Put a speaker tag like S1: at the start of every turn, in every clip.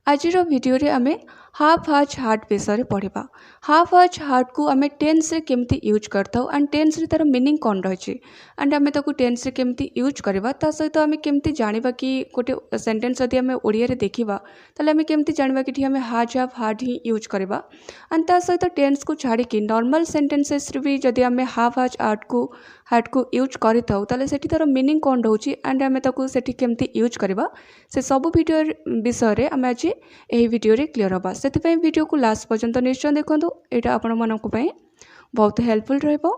S1: आजिर video रे आमे half हाज हार्ट विषय पढ़ा। हाफ हाज हार्ट को आमे टेन्स रे केमती यूज करथाउ एंड टेन्स रे तार मीनिंग कौन रही एंड आमे ताकू टेन्स रे केमती यूज करबा ता सहित आमे केमती जानिबा कि गोटे सेंटेंस जदि आमे ओडिया रे देखिबा ताले आमे केमती जानिबा कि आमे हाज हाफ हार्ट ही यूज करबा एंड ता सहित टेन्स को छाड़ी कि नॉर्मल सेंटेंसेस रे भी जदि आमे हाफ हाज हार्ट को यूज करिथाउ ताले सेठी तार मीनिंग कौन रहउची एंड आमे ताकू सेठी केमती यूज करबा से सब वीडियो विषय रे आमे आज यही वीडियो रे क्लियर हवा से वीडियो को लास्ट पर्यंत निश्चय देखो यहाँ आपण मानक बहुत हेल्पफुल रहिबो।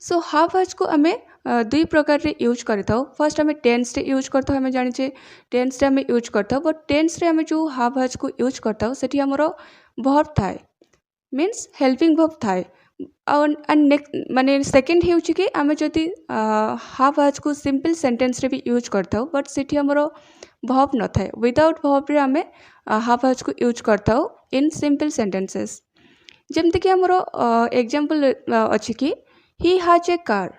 S1: सो हाफ हाज को आमे दुई प्रकार रे यूज करथाउ। फर्स्ट आमे टेन्स रे यूज करथाउ, आमे जानिचे टेन्स रे आमे यूज करथाउ बट टेन्स रे आमे जो हाफ हाज को यूज करथाउ सेठी हमरो वर्ब थाए मीन्स हेल्पिंग वर्ब थाए एंड माने सेकंड हेउची कि आमे जदि हाफ हाज को सिंपल सेंटेंस रे भी यूज करथाउ बट सेठी हमरो वर्ब न थाए विदाउट वर्ब रे आमे हाफ हाज को यूज करथाउ इन सिंपल सेंटेंसेस। जेमति कि हमरो एग्जांपल अछि कि he has a car,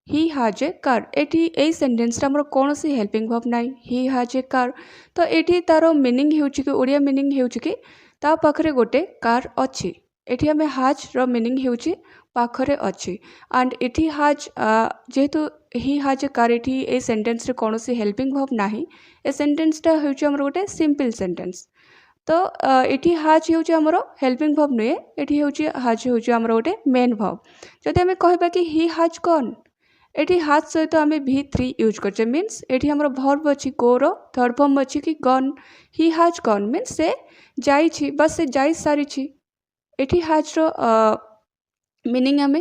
S1: he has a car एठी ए सेंटेंस रे हमरो कोनोसी हेल्पिंग वर्ब नाही ही हैज ए कार तो एठी तारो मीनिंग हेउची कि ओडिया मीनिंग हेउची कि ता पाखरे गोटे कार अछि। एठी हमें हाज रो मीनिंग हेउची पाखरे अछि एंड एठी हाज जेहेतु ही हाज ए कार एठी ए सेंटेंस रे कोनोसी हेल्पिंग वर्ब नाही ए सेंटेंस टा हेउची हमरो गोटे सिंपल सेंटेंस तो एठी हाज हेउची हमरो हेल्पिंग वर्ब नुए एठी हेउची हाज हेउची हमरो गोटे मेन वर्ब। जदि हमें कहबा कि ही हाज गॉन एठी हाज सहित आमे V3 यूज करछे मीन्स एठी हमरो वर्ब अछि गो रो थर्ड फॉर्म अछि कि गॉन ही हाज गॉन मीन्स से जाई छी बस से जाई सारी छी एठी हाज रो मीनिंग आमे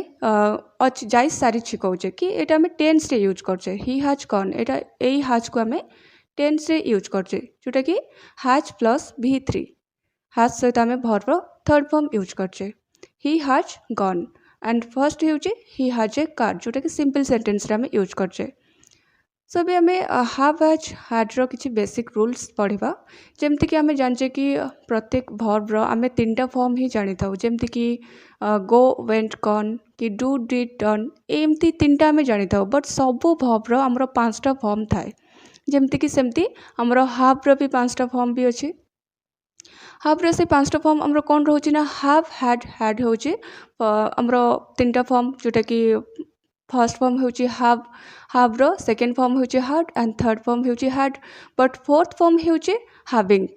S1: अछि जाई सारी छी कहउचे कि एटा आमे टेन्स रे यूज करछे ही हाज गॉन एटा एई हाज को आमे टेन्स रे यूज करछे जोटा कि हाज प्लस V3 हाज सहित आमे वर्ब थर्ड फॉर्म यूज करछे ही हाज गॉन एंड फर्स्ट हेउची ही हाज ए कार जोटा कि सिंपल सेंटेंस रे आमे यूज करछे। सो भी आमे हाफ हाज हार्ट रो किछि बेसिक रूल्स पढ़िबा जेमति कि आमे जानचे कि प्रत्येक वर्ब रो आमे तीनटा फॉर्म ही जानि थाउ जेमति कि गो वेंट गॉन कि डू डिड डन एमती तीनटा आमे जानि थाउ बट सबो वर्ब रो हमरो पांचटा फॉर्म थाए जेमति कि सेमति हमरो हाफ रो भी पांचटा फॉर्म भी अछि। हाफ रो से पांचटा फॉर्म हमरो कोन रहउची ना हाफ हैड होउची हमरो तीनटा फॉर्म जोटा कि फर्स्ट फॉर्म होउची हाफ रो सेकंड फॉर्म होउची हार्ड एंड थर्ड फॉर्म होउची हैड बट फोर्थ फॉर्म होउची हैविंग।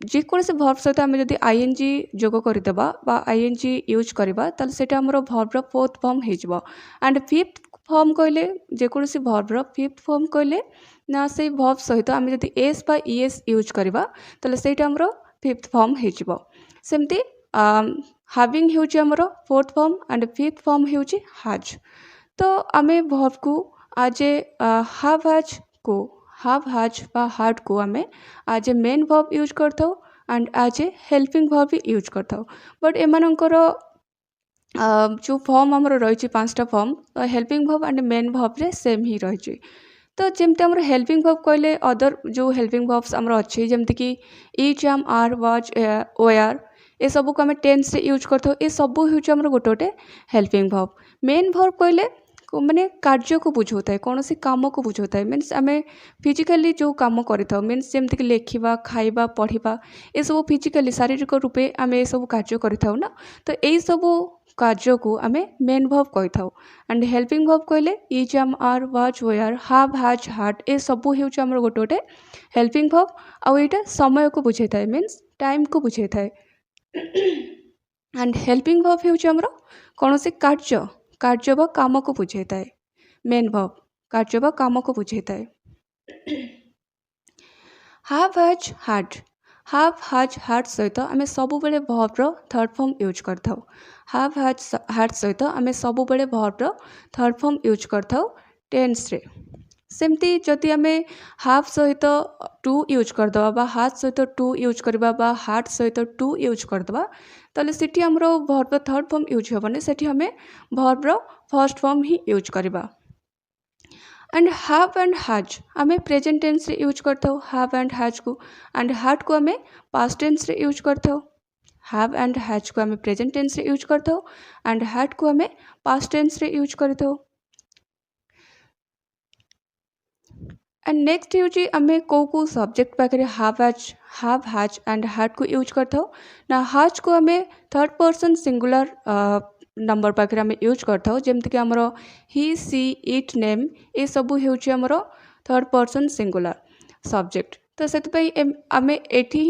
S1: जे कोन से वर्ब सहित आमे जदि आईएनजी जोग करि देबा बा आईएनजी यूज करबा तल सेटा हमरो वर्ब रो फोर्थ फॉर्म हे जबो एंड फिफ्थ फॉर्म कहले जे कोन से वर्ब रो फिफ्थ फॉर्म कहले ना से वर्ब सहित आमे जदि एस बा ईएस यूज करबा तल सेटा हमरो फिफ्थ फॉर्म हे जबो। सेमती हैविंग होउची हमरो fourth form and fifth form होउची हैज। तो आमे वर्ब को आज हाफ हाज बा हार्ट को आमे आज मेन वर्ब यूज करथाउ एंड आज हेल्पिंग वर्ब भी यूज करथाउ बट एमानकर जो फॉर्म हमरो रही पांचटा form helping verb and main verb रे सेम ही रही। तो जमती हमरो हेल्पिंग वर्ब कहले अदर जो हेल्पिंग वर्ब्स हमरो अच्छी जमती कि is am are was were ए सब को आमे टेन्स रे यूज करथाउ ए सब होउची हमरो गोटे गोटे हेल्पिंग वर्ब। मेन वर्ब कहले माने कार्य को बुझाउଥାଏ कौनसी काम को बुझाउଥାଏ मीन्स आमे फिजिकली जो काम करिथाउ मीन्स जेमति कि लेखिबा खाइबा पढ़िबा ए सब फिजिकली शारीरिक रूपे आमे ए सब कार्य करिथाउ ना तो एई सब कार्य को आमे मेन वर्ब कहिथाउ एंड हेल्पिंग वर्ब कहले is am are was were have has had ए सब हेउची हमर गोटे गोटे हेल्पिंग वर्ब आ एटा समय को बुझाइଥାଏ मीन्स टाइम को बुझाइଥାଏ एंड हेल्पिंग वर्ब हेउची हमर कौनसी कार्य बा काम को बुझाइଥାଏ मेन वर्ब कार्य बा काम को बुझाइଥାଏ। हाफ हैज हैड सहित आमे सब बेले वर्ब रो थर्ड फॉर्म यूज करथाउ हाफ हैड सहित आमे सब बेले वर्ब रो थर्ड फॉर्म यूज करथाउ टेन्स रे। सेमती जदि आमे हाफ सहित टू यूज करदबा बा हाथ सहित टू यूज करबा बा हार्ट सहित टू यूज करदबा ताले सेठी हमरो वर्ब थर्ड फॉर्म यूज होबने सेठी हमें वर्ब रो फर्स्ट फॉर्म ही यूज करबा एंड हैव एंड हैज आमे प्रेजेंट टेंस रे यूज करथाउ हैव एंड हैज को एंड हैड को आमे पास्ट टेंस रे यूज करथाउ हैव एंड हैज को आमे प्रेजेंट टेंस रे यूज करथाउ एंड हैड को आमे पास्ट टेंस रे यूज करथाउ। एंड नेक्स्ट हूँ आम कौ सब्जेक्ट पाखे हाव हैज एंड हैड को यूज करता ना हैज को आम थर्ड पर्सन सिंगुलर नंबर पाखे आम यूज करता जमती आमर ही सी इट नेम ये सब हूँ थर्ड पर्सन सिंगुलर सब्जेक्ट तो से आम एटी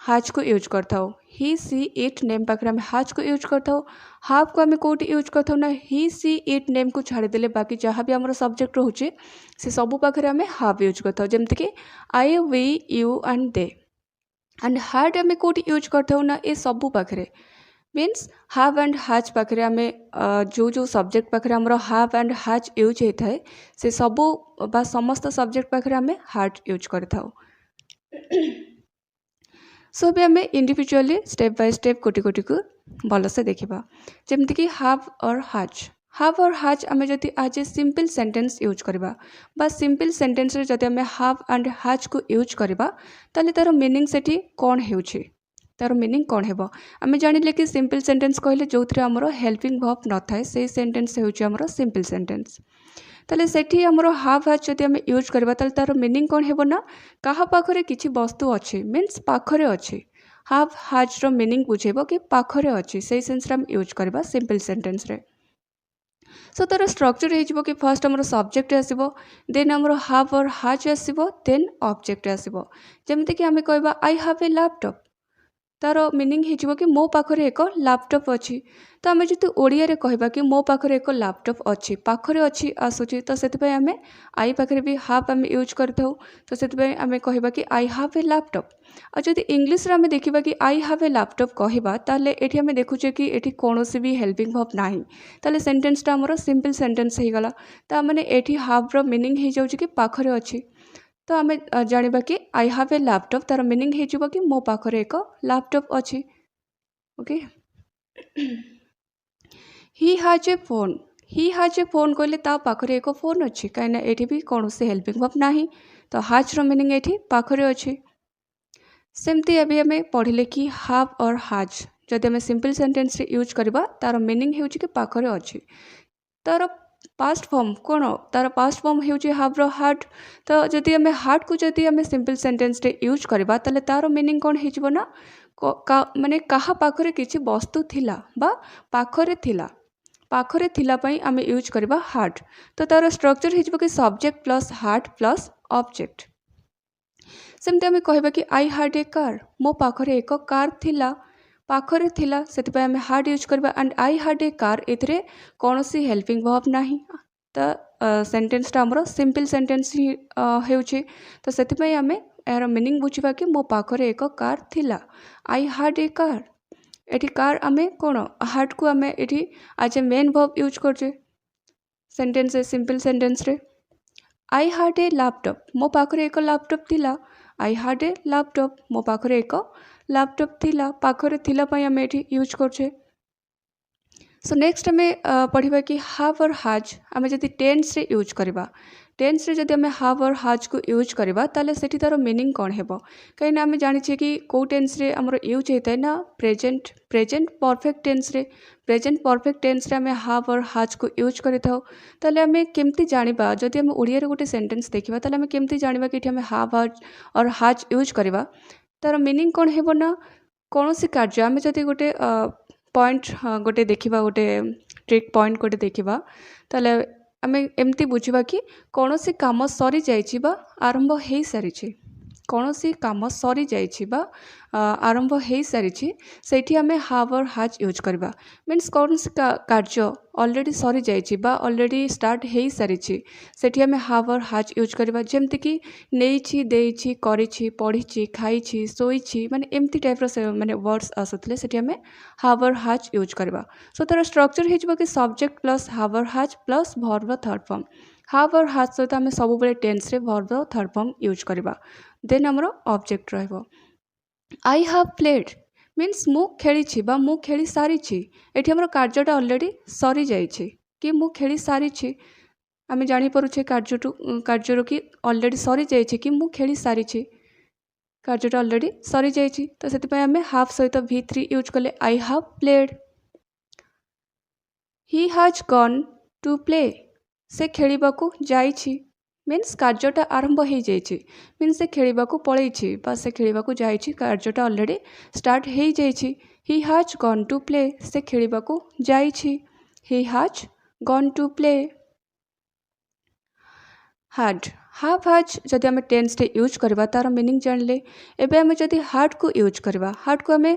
S1: हैज को यूज करता ही सी इट नेम पाखे आम हैज को यूज करता हाव को आम कौटी यूज करता ना ही सी इट नेम को छाड़देले बाकी जहाँ भी आम सब्जेक्ट रोचे से सबू पाखे आम हाव यूज करता जमती कि I we you and they and had आम कौटी यूज करता ना ये सबू पाखे मीन्स हाव एंड हैज पाखे आम जो सब्जेक्ट पाखे आमर हाव एंड हैज यूज होता है से सबू बा समस्त सब्जेक्ट पाखे आम हैड यूज करता सो भी आम इंडिविजुअली स्टेप बाय स्टेप कोटी कोटी को भलसे देखा जमती कि हाव और हैज आम जदि आज ए सिंपल सेंटेंस यूज करवा बा सिंपल सेंटेंस रे जदि आम हाव एंड हैज को यूज करवा ताले तार मीनिंग सेठी कौन होउछि तार मीनिंग कौन हेबो आम जानिले कि सिंपल सेंटेंस कहले जो आमर हेल्पिंग वर्ब न थाए से सेंटेंस होउछि आमर सिंपल सेंटेंस ताले सेठी आमर हाव हैज जदि आम यूज करवा ताले तार मीनिंग कौन हेबो ना कहा पाखरे किछि वस्तु अछि मीन्स पाखरे अछि हाव हैज रो मीनिंग बुझेबो कि पाखरे अछि से सेंस रे आम यूज करवा सिंपल सेंटेंस रे सो तार स्ट्रक्चर हो कि फर्स्ट आमर सब्जेक्ट आसो देन आमर हाव और हैज आसो देन ऑब्जेक्ट आसो जमती कि आम कहबा आई हैव ए लैपटॉप तार मीनिंग हो कि मो पाखरे एक लैपटॉप अच्छी तो आम जो ओडिया रे कहबा कि मो पाखरे एक लैपटॉप अच्छी पाखरे अच्छी आसूची तो से आम आई पाखरे भी हाव आम यूज करता तो से आम कहबा कि आई हैव ए लैपटॉप और जब इंग्लिश आम देखा कि आई हैव ए लैपटॉप कहबा ताले एठी आम देखुचे कि एठी कौनसी भी हेल्पिंग वर्ब नाही ताले सेंटेंसटा आमर सिंपल सेंटेंस हो गला तो मैंने एठी हाव रो मीनिंग हो जाउची कि पाखरे अच्छी तो आम जानिबा कि आई हैव ए लैपटॉप तार मीनिंग हो कि मो पाखरे एक लैपटॉप अच्छी okay he has a phone कहले ता पाखरे एक फोन अच्छी कहीं एठी भी कौन से हेल्पिंग वर्ब नाही तो हैज रो मीनिंग एठी पाखरे अच्छी सेमती अभी आम पढ़ले कि हाव और हैज जदि आम सिंपल सेंटेंस रे यूज करबा तार मीनिंग हो कि पाखरे अच्छी तार पास्ट फॉर्म कौन तार पास्ट फॉर्म हो हाव रो हैड तो जदि आम हैड को जदि आम सिंपल सेंटेंस रे यूज करबा ताले तार मीनिंग कौन हो ना माने कहा पाखरे किछि वस्तु थिला बा पाखरे थिला पई आम यूज करबा हैड तो तार स्ट्रक्चर हो कि subject plus had plus object सेमती आम कहबा कि आई हैड ए कार मो पाखरे एक कार थिला पाखरे थिला से आम हैड यूज करबा and I had a car एथिरे कौनसी हेल्पिंग वर्ब नाही तो सेंटेंसटा आमर सिंपल सेंटेंस ही होउछि तो सेति आम यार मीनिंग बुझा कि मो पाखरे एक कार थिला आई हैड ए कार एठी कार आम कौन हैड को आम एठी आज ए मेन वर्ब यूज करछे सेंटेंस सिंपल सेंटेंस रे आई हैड ए लैपटॉप मो पाखरे एक लैपटॉप थिला आई हैड ए लैपटॉप मो पाखरे एक लैपटॉप थिला पाखरे थिला पई आम एठी यूज करछे सो नेक्स्ट आम पढ़ा कि हाव और हैज आम जदि टेन्स रे यूज करबा टेन्स रे जदि आम हाव और हैज को यूज करबा ताले सेठी तार मीनिंग कौन हेबो कहीं आम जानिछे कि को टेन्स रे हमर यूज होता है ना प्रेजेंट परफेक्ट टेन्स रे आम हाव और हैज को यूज करथाउ ताले आम केमती जानिबा जदि आम ओडिया रे गोटे सेंटेंस देखिबा ताले आम केमती जानिबा कि आम हाव और हैज यूज करबा तार मीनिंग कौन हेबो ना कौनसी कार्य आम जदि गोटे पॉइंट गोटे देखा गोटे ट्रिक पॉइंट गोटे देखा ताले आम एमती बुझा कि कौन सी काम सरी जाइछि बा आरंभ हो सारी कौन सी काम सरी जाइछि बा आरंभ हो सारी सेठी आम हाव और हैज यूज करबा मीन्स कौन सी कार्य ऑलरेडी सरी जाइछि बा ऑलरेडी स्टार्ट हो सारी सेठी आम हाव और हैज यूज करबा जेमति कि नेइछि देइछि करिछि पढ़िछि खाइछि सोइछि माने एमती टाइप रो माने वर्ड्स आसुतले सेठी आम हाव और हैज यूज करबा सो तार स्ट्रक्चर हो कि सब्जेक्ट प्लस हाव और has plus verb third form have और हैज सहित आम सब बेले टेन्स रे वर्ब थर्ड फॉर्म यूज करबा देन आमर ऑब्जेक्ट रहइबो आई हैव प्लेड मीन्स मु खेली बा मु खेली सारी एठी हमर कार्यटा ऑलरेडी सरी जाइछि कि मु खेली सारी आम जानीपे कार्यरू कि ऑलरेडी सरी जाइछि कि मु खेली सारी कार्यटा ऑलरेडी सरी जाइछि तो से आम हाव सहित V3 यूज कले I have played he has gone to play से खेलिबाकू जाइछि मीन्स कार्यटा आरंभ हो जाइए मीन्स से खेलने को पलैछि बा से खेलने को जाइछि कार्यटा ऑलरेडी स्टार्ट हो जाइछि he has gone to play से खेलने को जाइछि he has gone to play had have has जदि आम टेन्स यूज करवा तार मीनिंग जानले एबे आम जदि हार्ड को यूज करवा हार्ड को आम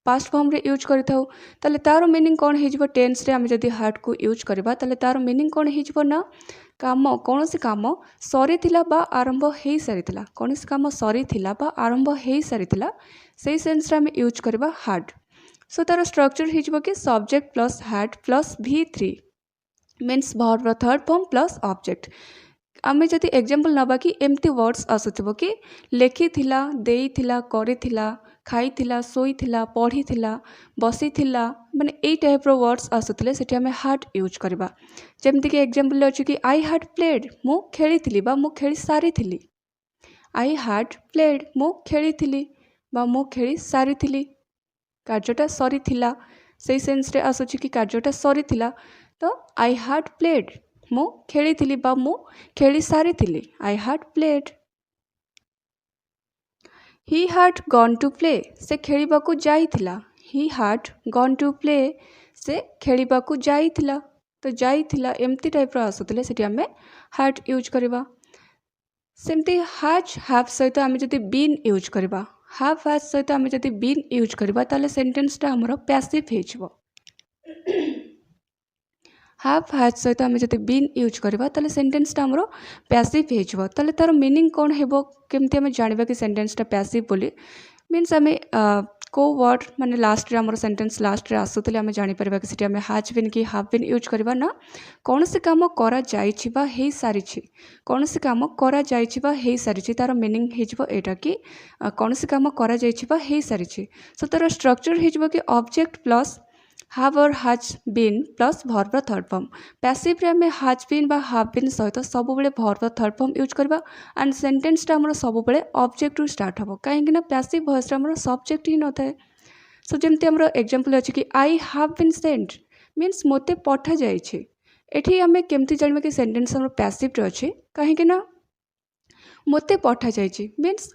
S1: पास्ट फॉर्म रे यूज करें तार मीनिंग कौन हो टेन्स रे आम जदि हार्ड को यूज करवा तार मीनिंग कौन हो ना काम कौन सी काम सरी बा आरंभ हो सारी कौन सी काम सरी बा आरंभ हो सारी से सेन्स आम यूज करवा हार्ड सो तार स्ट्रक्चर हो कि subject plus hard plus V3 means verb third form plus object आमे जदि एग्जांपल नबा कि एमती वर्ड्स आसुथिबो कि लेखिथिला देइथिला करिथिला खाइथिला सोइथिला पढ़िथिला बसिथिला माने एई टाइप रो वर्ड्स आसुथिले सेठी आमे हार्ड यूज करबा जेमति कि एग्जांपल अछि कि आई हैड प्लेड मु खेलिथिली बा मु खेली सारिथिली आई हैड प्लेड मु खेलिथिली बा मु खेली सारिथिली कार्यटा सरिथिला सेई सेंस रे आसुछि कि कार्यटा सरिथिला तो आई हैड प्लेड मु खेली बा मु खेली सारी I had played he had gone to play से खेलिबा को जाइथिला he had gone to play से खेलिबा को जाइथिला तो जाइथिला एमती टाइप रो आसुतले सेठी हमें हैड यूज करबा सेमती हैज हैव सहित आम जदि बीन यूज करबा हैव हैज सहित आम जदि बीन यूज करबा ताले सेंटेंसटा हमर पैसिव हेजबो हैव हैज सहित आम जब बीन यूज करवा ताले सेंटेंसटा हमर पैसिव हेजबो ताले तार मीनिंग कौन हेबो केमती आम जानबा कि सेंटेंसटा पैसिव बोली मीन्स आम को वर्ड माने लास्ट रे हमर सेंटेंस लास्ट रे आसुतले आम जानि परबा कि सेठी आम हैज बीन कि हैव बीन यूज करबा ना कौन सी काम करा जाइछि बा हेई सारिछि कौन सी काम करा जाइछि बा हेई सारिछि तार मीनिंग हेजबो एटा कि कौन सी काम करा जाइछि बा हेई सारिछि सो तार स्ट्रक्चर हेजबो कि object plus have or has been plus verb third form passive रे हमें has been बा have been सहित सब बेले verb थर्ड फॉर्म यूज करबा एंड सेंटेंस टा हमर सब बेले ऑब्जेक्ट रु स्टार्ट हबो काहे कि ना पैसिव वॉइस रे हमर सब्जेक्ट ही न थाए सो जेमते हमर एग्जांपल अछि कि I have been sent means मोते पठा जाय छै एठी हमें केमती जानबा कि सेंटेंस हमर पैसिव रे अछि काहे कि ना मोते पठा जाइछि मीन्स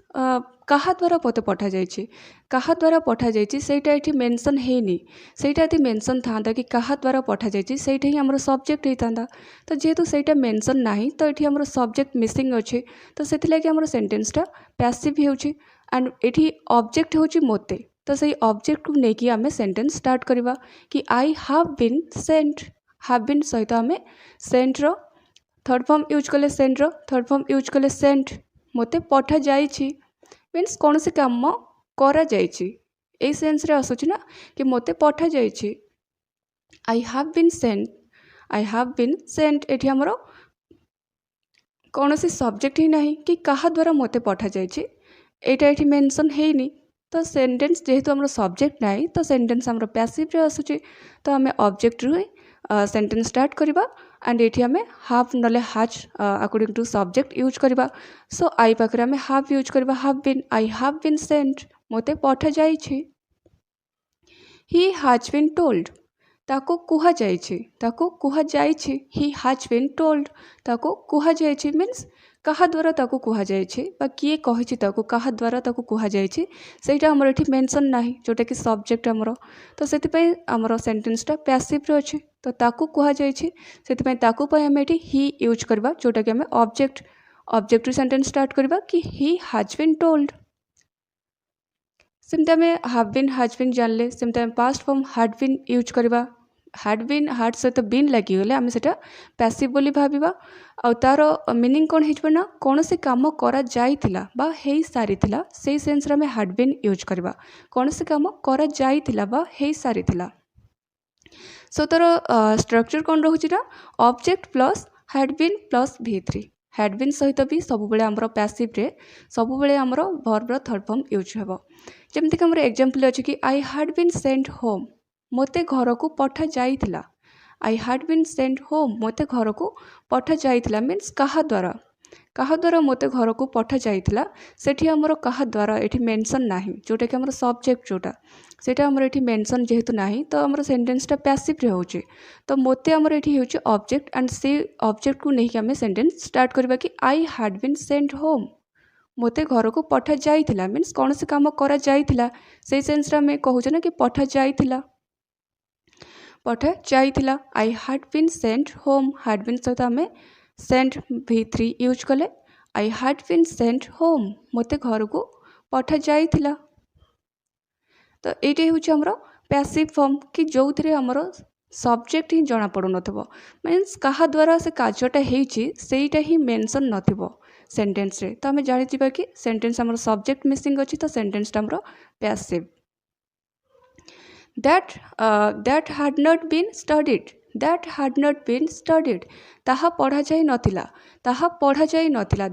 S1: कहा द्वारा पोते पठा जाइछि कहा द्वारा पठा जाइछि सेटा एठी मेंशन हेनी सेटा यदि मेंशन थांदा कि कहा द्वारा पठा जाइछि सेटा ही हमर सब्जेक्ट हेतांदा तो जेहेतु सेटा मेंशन नाही तो एठी हमर सब्जेक्ट मिसिंग अछि तो सेथिला कि हमर सेंटेंसटा पैसिव हेउछि एंड एठी ऑब्जेक्ट हेउछि मोते तो सही ऑब्जेक्ट को नेकी हमें सेंटेंस स्टार्ट करबा कि I have been sent have been सहित हमें सेंट रो थर्ड फॉर्म यूज कले सेंट रो थर्ड फॉर्म यूज कले सेंट मोते पठा जाइछि मीन्स कौन से काम करा जाइछि ए सेंस रे आसुछि ना कि मोते पठा जाइछि आई हैव बीन सेंट एठी हमरो कौन से सब्जेक्ट ही नहीं कि कहा द्वारा मोते पठा जाइछि एटा एठी मेंशन हेनी तो सेंटेंस जेहेतु हमरो सब्जेक्ट नाही तो सेंटेंस हमरो पैसिव रे आसुछि तो हमें ऑब्जेक्ट रु सेंटेंस स्टार्ट करबा एंड एठी हमें हाव नले हाज अकॉर्डिंग टू सब्जेक्ट यूज करबा सो आई पाखरे हमें हाव यूज करबा have been I have been sent मोते पठा जाइछि ही हैज बीन टोल्ड ताको कुहा जाइछि ही हैज बीन टोल्ड ताको कुहा जाइछि मीन्स कहा द्वारा ताको कुहा जाइछि बा किए कहिछि ताको कहा द्वारा ताको कुहा जाइछि सेटा हमर एठी मेंशन नाही जोटा कि सब्जेक्ट हमर तो सेति पय हमर सेंटेंसटा पैसिव रे अछि तो ताको कुहा जाइछि सेति पय ताको पय हम एठी ही यूज करबा जोटा कि हम ऑब्जेक्ट टू सेंटेंस स्टार्ट करबा कि ही हैज बीन टोल्ड सेमते हमें हैज बीन जानले सेमते हम past form had been use करबा हैड सहित बीन लगिगले आम सेटा पैसिव बोली भाबिबा आ तार मीनिंग कौन हेजबो ना कौन से काम करा जाइथिला बा हेई सारिथिला सेई सेंस रे हमें हैड बीन यूज करबा कौन से काम करा जाइथिला बा हेई सारिथिला सो तार स्ट्रक्चर कौन रहुछि ना object plus had been plus V3 had been सहित भी सब बेले हमर पैसिव रे सब बेले हमर वर्ब रो थर्ड फॉर्म यूज हेबो जेमति कि हमर एग्जांपल अछि कि I had been sent home मोते घर को पठा जाइथिला I had been sent home मोते घर को पठा जाइथिला मीन्स कहा कहा द्वारा मते घर को पठा जाइथिला सेठी हमर कहा द्वारा एठी मेंशन नाही जोटा कि हमर सब्जेक्ट जोटा सेटा हमर एठी मेंशन जेहेतु नाही तो हमर सेंटेंस टा पैसिव रे होची तो मते हमर एठी होची ऑब्जेक्ट एंड से ऑब्जेक्ट को नहीं हमें सेंटेंस स्टार्ट करबा कि I had been sent home मते घर को पठा जाइथिला मींस कौन से काम करा जाइथिला से सेंस रा में कहू ना कि पठा जाइथिला I had been sent home had been सहित आम सेंट V3 यूज कले I had been sent home मते घर को पठा जाइथिला तो ये हूँ पैसिव फॉर्म कि जो थे आमर सब्जेक्ट ही जना पड़ू नथिबो मीन्स कहा द्वारा से कार्यटा होईटा ही मेंशन नथिबो सेंटेंस रे तो आम जानी कि सेंटेंस आमर सब्जेक्ट मिसिंग अच्छी तो सेंटेंस आमर passive that had not been studied ताहा पढ़ा जाई नथिला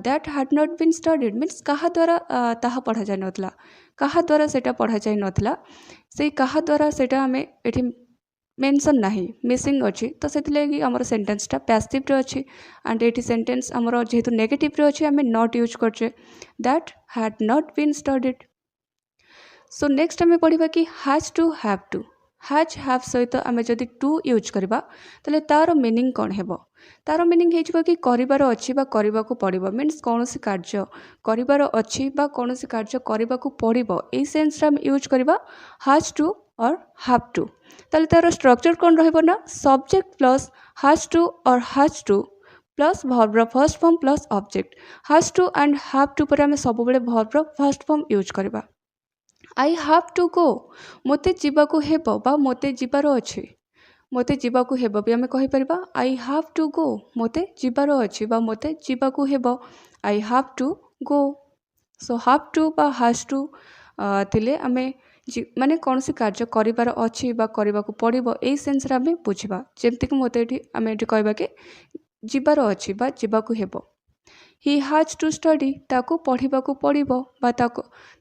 S1: that had not been studied means कहा द्वारा ताहा पढ़ा जाई नथिला कहा द्वारा सेटा पढ़ा जाई नथिला से कहा द्वारा सेटा हमें एठी मेंशन नाही मिसिंग अच्छी तो से लगी आमर सेंटेंसटा पैसिव रे अच्छी एंड एठी सेंटेंस आमर जेहेतु नेगेटिव रे अच्छी आम नॉट यूज करछे that had not been studied so next आम पढ़ा कि हैज टू हैव सहित आम जदि टू यूज करवा ताले तार मीनिंग कौन है तार मीनिंग हो कि करार अच्छी करने को पड़ो मीन्स कौन सी कार्य करार अच्छी कौन सी कार्य करने को पड़ो यही सेन्स आम यूज करवा हैज टू और हैव टू ताले तार स्ट्रक्चर कौन रहा सब्जेक्ट प्लस हैज टू और has to plus verb first form plus object has to and have to पर आम सब वर्ब फर्स्ट फॉर्म यूज करवा आई हैव टू गो मते जीवाको हेबो बा मते जीवार अछि मते जीवाको हेबो भी आमे कहि परिबा आई हैव टू गो मते जीवार अछि बा मते जीवाको हेबो I have to go so have to बा हैज टू थिले आमे माने कौन सी कार्य करिबार अछि बा करबा को पड़िबो एई सेंस रे आमे बुझिबा जेमति कि मते एठी आमे एठी कहबा कि जीवार अछि बा जीवाको हेबो ही हैज टू स्टडी ताको पढ़ा को पड़ो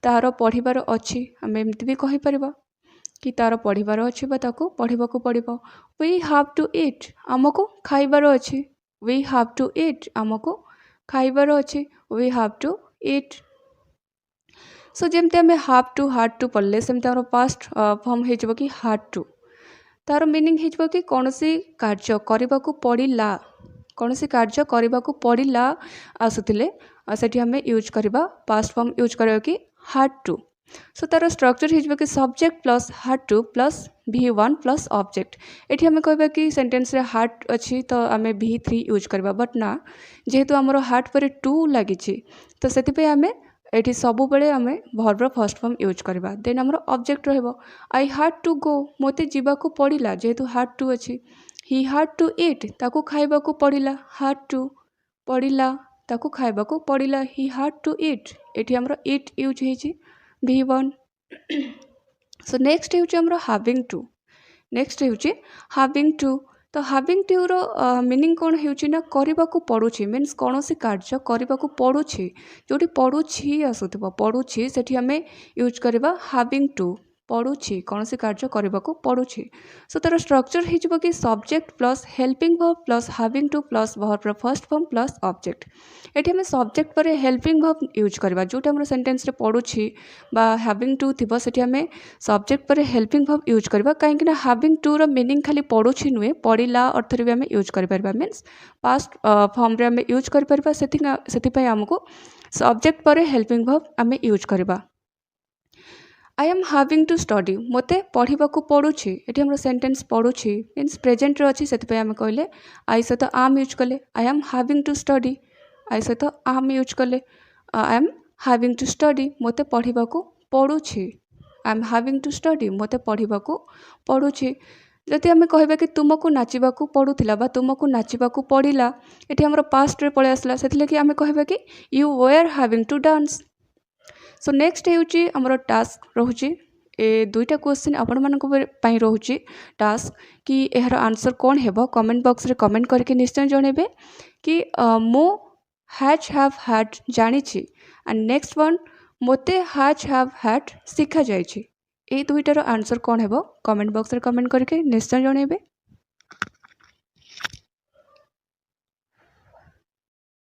S1: तार पढ़ार अच्छी आम एमती भी कहीपर कि तार पढ़ार अच्छी पढ़ा को पड़ो वी हैव टू इट आमको खाइबार अच्छी वी हैव टू इट आमको खाइबार अच्छी we have to eat so जमती आम हैव टू पढ़ले सेमती आम पास्ट फॉर्म हो कि हैड टू तार मीनिंग हो कि कौन सी कार्य करने को पड़ला कौन सी कार्य करने को पड़ला आसुले से आम यूज करवा पास्ट फॉर्म यूज करवा कि हैड टू सो तार स्ट्रक्चर हो कि subject plus had two plus V1 plus object ये आम कहबा कि सेंटेंस रे हैड अच्छी तो आम V3 यूज करवा बट ना जेहेतु आमर हैड पर टू लगी तो से आम ये सब बेले आम वर्ब फर्स्ट फॉर्म यूज करवा देन आमर ऑब्जेक्ट रहिबो आई हैड टू गो मते जीवा को पड़ला जेहेतु हैड टू अच्छी ही हैड टू इट ताको खाइबा को पड़ला हैड टू पड़ला ताको खाइबा को पड़ला ही हैड टू इट एठी हमरो इट यूज होईची V1 सो नेक्स्ट होची हमरो हैविंग टू तो हैविंग टू रो मीनिंग कौन होची ना करबा को पड़ुची मीन्स कौन सी कार्य करबा को पड़ुची जोटी पड़ुची आसुथबो पड़ुची सेठी हमें यूज करबा हैविंग टू पड़ुची कौन सी कार्य करने को पड़ुची सो तार स्ट्रक्चर हो कि subject plus helping verb plus having to plus verb first form plus object ये आम सब्जेक्ट पर हेल्पिंग वर्ब यूज करवा जोटा आम सेंटेंस रे पड़ुची बा हैविंग टू थी से आम सब्जेक्ट पर हेल्पिंग वर्ब यूज करवा कहीं हैविंग टू रो मीनिंग खाली पड़ुची नुहे पड़ला अर्थ भी आम यूज कर मीन्स पास्ट फॉर्म रे आम यूज कर आमको सब्जेक्ट पर हेल्पिंग वर्ब आम यूज करवा I am having to study मते पढ़ा को पड़ुची ये आम सेंटेंस पड़ुची मीन्स प्रेजेंट अच्छी से आम कहले आई सहित आम यूज कले I am having to study आई सहित आम यूज कले I am having to study मते पढ़ा को पड़ुची I am having to study मते पढ़ा को पड़ुची जदि आम कहबा कि तुमको नाचिबा को पड़ुथिला तुमको नाचिबा को पड़ला ये आम पास्ट रे पळे आसला से आम कहबा कि you were having to dance so next होची हमरो टास्क रोची ए दुईटा क्वेश्चन आपण मानक पई रोची टास्क कि एहर आंसर कौन हेबो कमेंट बॉक्स रे कमेंट करके निश्चय जणेबे कि मो हैज हैव हैड जानी छी and next one Mote has have had सिखा जाई छी ए दुईटार आंसर कौन हेबो कमेंट बॉक्स रे कमेंट करके निश्चय जणेबे।